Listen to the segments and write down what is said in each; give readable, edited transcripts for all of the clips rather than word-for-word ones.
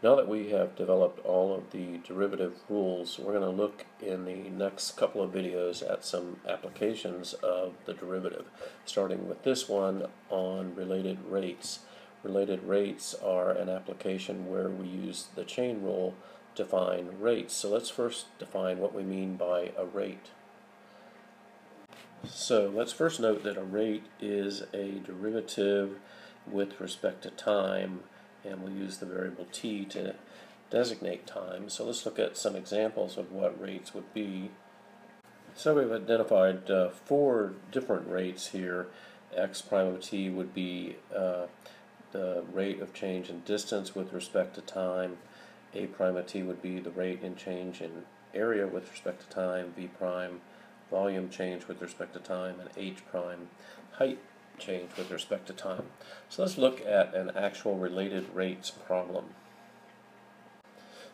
Now that we have developed all of the derivative rules, we're going to look in the next couple of videos at some applications of the derivative, starting with this one on related rates. Related rates are an application where we use the chain rule to find rates. So let's first define what we mean by a rate. So let's first note that a rate is a derivative with respect to time, and we use the variable t to designate time. So let's look at some examples of what rates would be. So we've identified 4 different rates here. X prime of t would be the rate of change in distance with respect to time. A prime of t would be the rate in change in area with respect to time. V prime, volume change with respect to time, and h prime, height change with respect to time. So let's look at an actual related rates problem.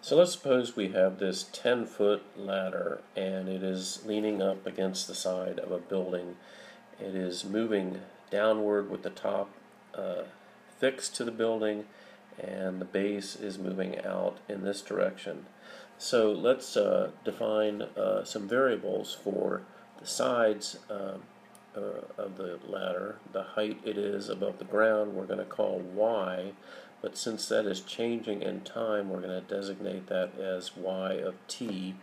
So let's suppose we have this 10-foot ladder and it is leaning up against the side of a building. It is moving downward with the top fixed to the building, and the base is moving out in this direction. So let's define some variables for the sides of the ladder. The height it is above the ground we're going to call y, but since that is changing in time, we're going to designate that as y of t.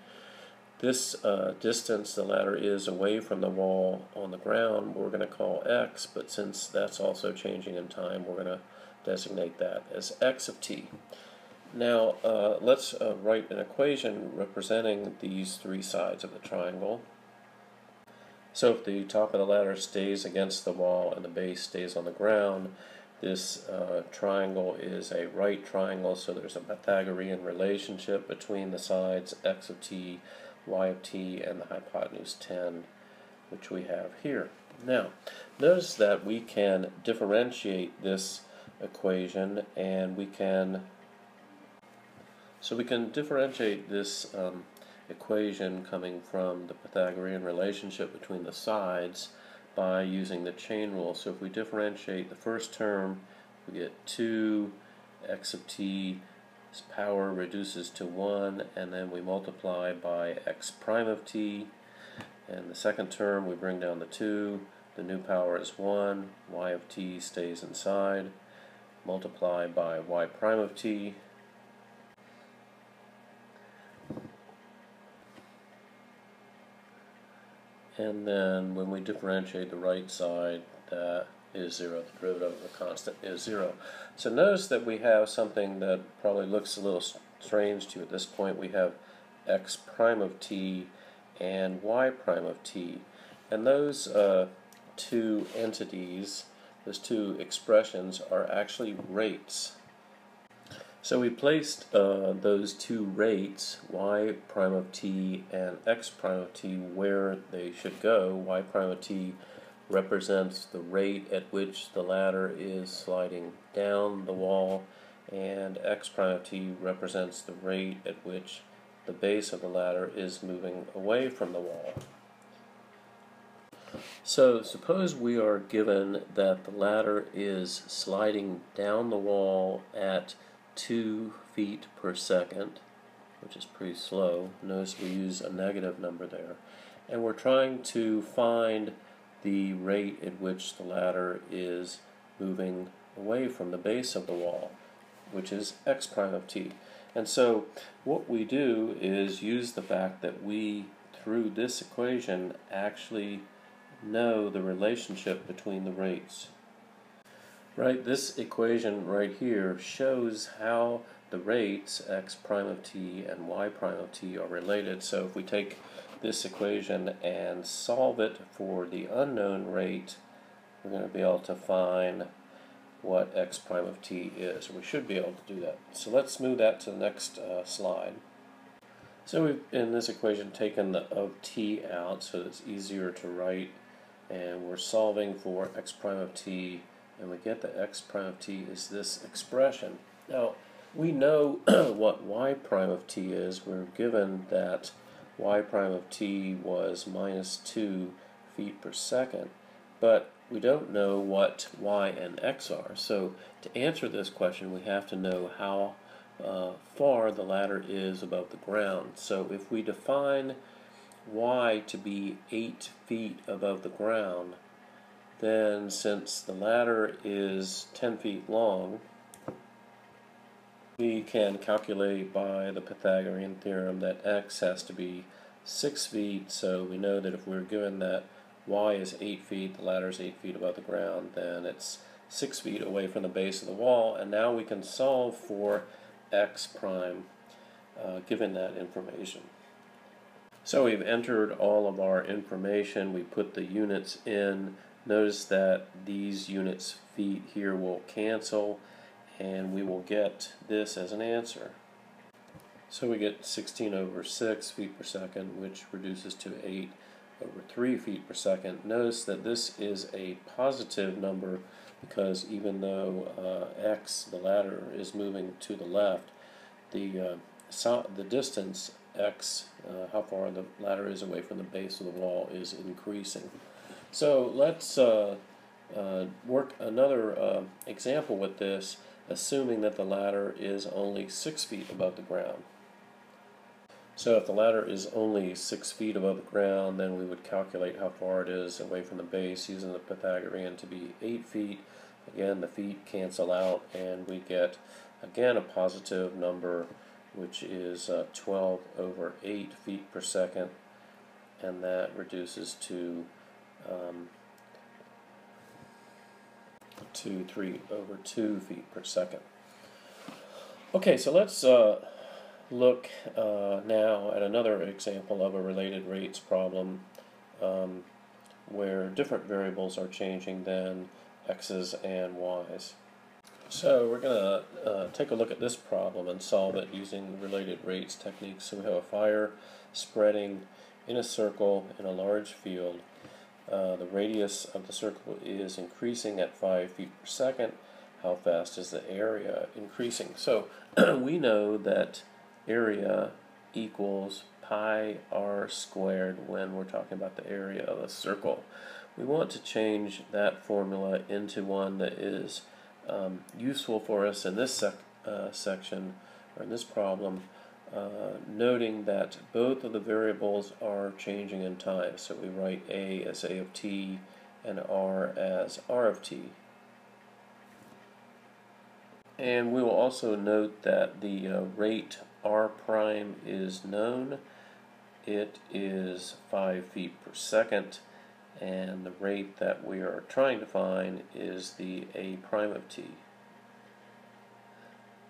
This distance the ladder is away from the wall on the ground we're going to call x, but since that's also changing in time, we're going to designate that as x of t. Now let's write an equation representing these 3 sides of the triangle. So if the top of the ladder stays against the wall and the base stays on the ground, this triangle is a right triangle, so there's a Pythagorean relationship between the sides x of t, y of t, and the hypotenuse 10, which we have here. Now, notice that we can differentiate this equation, and we can differentiate this equation coming from the Pythagorean relationship between the sides by using the chain rule. So if we differentiate the first term, we get 2 x of t power reduces to 1, and then we multiply by x prime of t, and the second term we bring down the 2, the new power is 1, y of t stays inside, multiply by y prime of t, and then when we differentiate the right side, that is 0. The derivative of the constant is 0. So notice that we have something that probably looks a little strange to you at this point. We have x prime of t and y prime of t. And those 2 entities, those 2 expressions, are actually rates. So we placed those 2 rates, y prime of t and x prime of t, where they should go. Y prime of t represents the rate at which the ladder is sliding down the wall, and x prime of t represents the rate at which the base of the ladder is moving away from the wall. So suppose we are given that the ladder is sliding down the wall at 2 feet per second, which is pretty slow. Notice we use a negative number there. And we're trying to find the rate at which the ladder is moving away from the base of the wall, which is x prime of t. And so what we do is use the fact that we, through this equation, actually know the relationship between the rates. Right, this equation right here shows how the rates x prime of t and y prime of t are related. So if we take this equation and solve it for the unknown rate, we're going to be able to find what x prime of t is. We should be able to do that. So let's move that to the next slide. So we've, in this equation, taken the of t out so it's easier to write, and we're solving for x prime of t, and we get that x prime of t is this expression. Now, we know what y prime of t is. We're given that y prime of t was minus 2 feet per second, but we don't know what y and x are. So to answer this question, we have to know how far the ladder is above the ground. So if we define y to be 8 feet above the ground, then since the ladder is 10 feet long, we can calculate by the Pythagorean theorem that x has to be 6 feet. So we know that if we're given that y is 8 feet, the ladder is 8 feet above the ground, then it's 6 feet away from the base of the wall. And now we can solve for x prime given that information. So we've entered all of our information. We put the units in. Notice that these units feet here will cancel, and we will get this as an answer. So we get 16 over 6 feet per second, which reduces to 8 over 3 feet per second. Notice that this is a positive number because even though x, the ladder, is moving to the left, the distance x, how far the ladder is away from the base of the wall, is increasing. So let's work another example with this, assuming that the ladder is only 6 feet above the ground. So if the ladder is only 6 feet above the ground, then we would calculate how far it is away from the base using the Pythagorean to be 8 feet. Again, the feet cancel out, and we get, again, a positive number, which is 12 over 8 feet per second, and that reduces to 3 over 2 feet per second. Okay, so let's look now at another example of a related rates problem where different variables are changing than x's and y's. So we're going to take a look at this problem and solve it using related rates techniques. So we have a fire spreading in a circle in a large field. The radius of the circle is increasing at 5 feet per second. How fast is the area increasing? So we know that area equals pi r squared when we're talking about the area of a circle. We want to change that formula into one that is useful for us in this section, or in this problem, noting that both of the variables are changing in time. So we write a as a of t and r as r of t. And we will also note that the rate r prime is known. It is 5 feet per second, and the rate that we are trying to find is the a prime of t.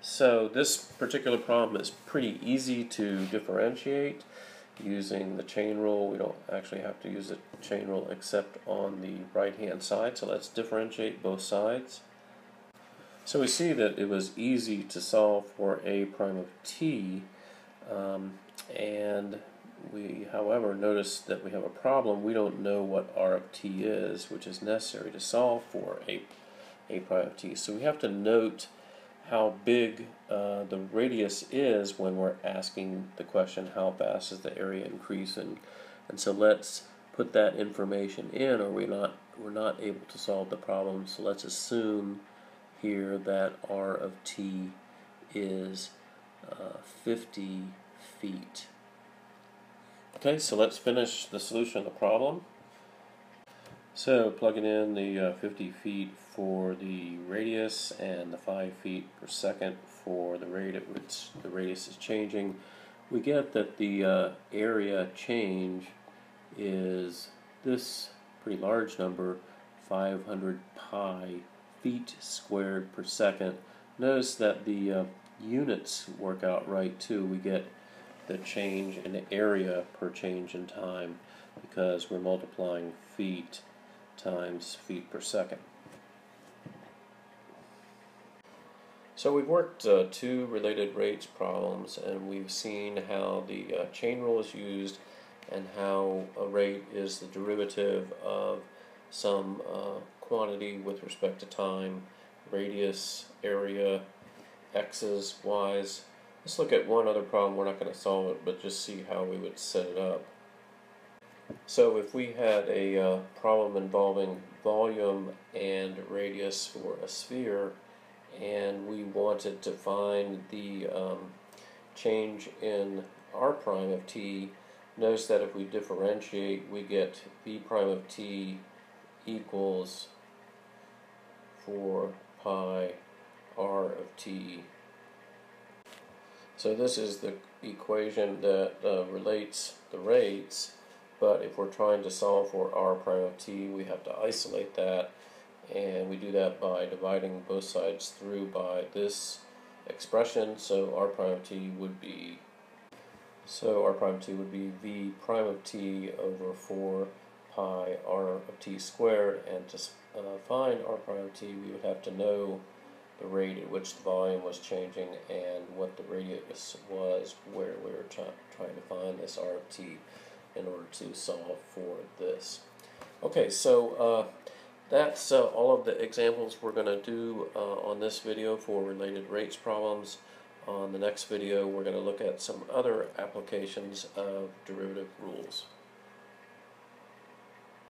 So this particular problem is pretty easy to differentiate using the chain rule. We don't actually have to use the chain rule except on the right hand side. So let's differentiate both sides. So we see that it was easy to solve for a prime of t, and we, however, notice that we have a problem. We don't know what r of t is, which is necessary to solve for a prime of t. So we have to note how big the radius is when we're asking the question, how fast is the area increasing? And so let's put that information in, or we're not able to solve the problem. So let's assume here that r of t is 50 feet. Okay, so let's finish the solution of the problem. So plugging in the 50 feet for the radius and the 5 feet per second for the rate at which the radius is changing, we get that the area change is this pretty large number, 500 pi feet squared per second. Notice that the units work out right too. We get the change in area per change in time because we're multiplying feet times feet per second. So we've worked two related rates problems, and we've seen how the chain rule is used and how a rate is the derivative of some quantity with respect to time, radius, area, x's, y's. Let's look at one other problem. We're not going to solve it, but just see how we would set it up. So if we had a problem involving volume and radius for a sphere, and we wanted to find the change in r prime of t. Notice that if we differentiate, we get v prime of t equals 4 pi r of t. So this is the equation that relates the rates, but if we're trying to solve for r prime of t, we have to isolate that, and we do that by dividing both sides through by this expression. So r prime of t would be v prime of t over 4 pi r of t squared, and to find r prime of t, we would have to know the rate at which the volume was changing and what the radius was where we were trying to find this r of t in order to solve for this. Okay, so that's all of the examples we're going to do on this video for related rates problems. On the next video, we're going to look at some other applications of derivative rules.